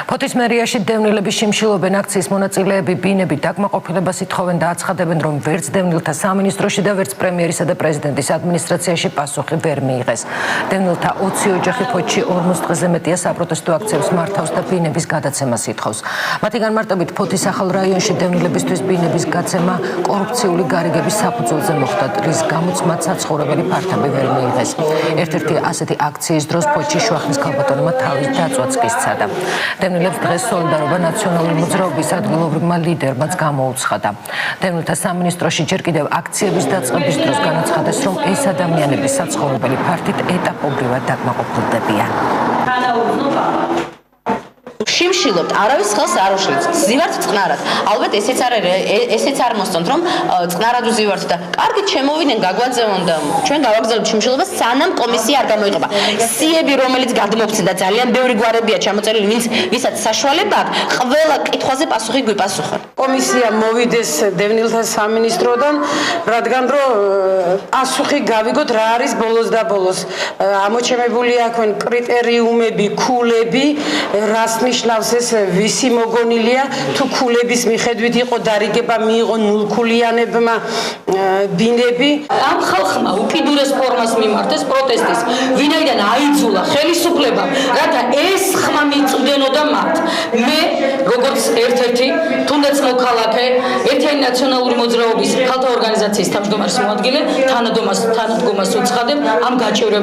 ფოთის მერიაში დევნილების შიმშილობენ აქციის მონაწილეები ბინები დაკმაყოფილებას ითხოვენ და აცხადებენ, რომ ვერც დევნილთა სამინისტროში და ვერც პრემიერისა და პრეზიდენტის ადმინისტრაციაში პასუხი ვერ მიიღეს. დევნილთა 20 ოჯახი ფოთში 40 დღეზე მეტია საპროტესტო აქციებს მართავს და ბინების გადაცემას ითხოვს. მათი განმარტებით ფოთის ახალ რაიონში დევნილებისთვის ბინების გაცემა კორუფციული გარიგების საფუძველზე მოხდა, რის გამოც მათ საცხოვრებელი ფართები ვერ მიიღეს. ერთ-ერთი ასეთი აქციის დროს ფოთში შუახნის ქალბატონმა თავის დაწვაც კი სცადა. დევნილებს დღეს სოლიდარობა ნაციონალური მოძრაობის ადგილობრივმა ლიდერმაც გამოუცხადა. დევნილთა სამინისტროში ჯერ კიდევ აქციების დაწყების დროს განაცხადეს, რომ ეს ადამიანები საცხოვრებელი ფართით ეტაპობრივად დაკმაყოფილდებიან. შიმშილობთ, არავის ხელს არ უშლის. ზივართ წყნარად. ალბათ ესეც არ მოსწონთ, რომ წყნარად ვზივართ და კარგით შემოვიდნენ, გაგვაძევონ და ჩვენ გავაგზავნებთ შიმშილობას, სანამ კომისია არ გამოიყოფა. სიები, რომელიც გადმოფცდა, ძალიან ბევრი გვარებია ჩამოწერილი, ვისაც საშუალება აქვს, ყველა კითხვაზე პასუხი გვიპასუხონ. კომისია მოვიდეს დევნილთა სამინისტროდან, რადგან რომ პასუხი გავიგოთ რა არის ბოლოს და ბოლოს. ამოჩემებულია აქვენ კრიტერიუმები, ქულები, რას ნიშნავს ეს ვისი მოგონილია, თუ ქულების მიხედვით იყო დარიგება მიიღო ნულქულიანებმა ბინები. ამ ხალხმა უკიდურეს ფორმას მიმართეს პროტესტის, ვინაიდან აიძულა ხელისუფლება, რათა ეს ხმა მიწვდენოდა მათ. მე როგორც ერთ-ერთი თუნდაც მოქალაქე, ერთიანი ნაციონალური მოძრაობის ქალთა ორგანიზაციის თავმჯდომარის მოადგილე, თანადგომას უცხადებ ამ გაჭირვებას.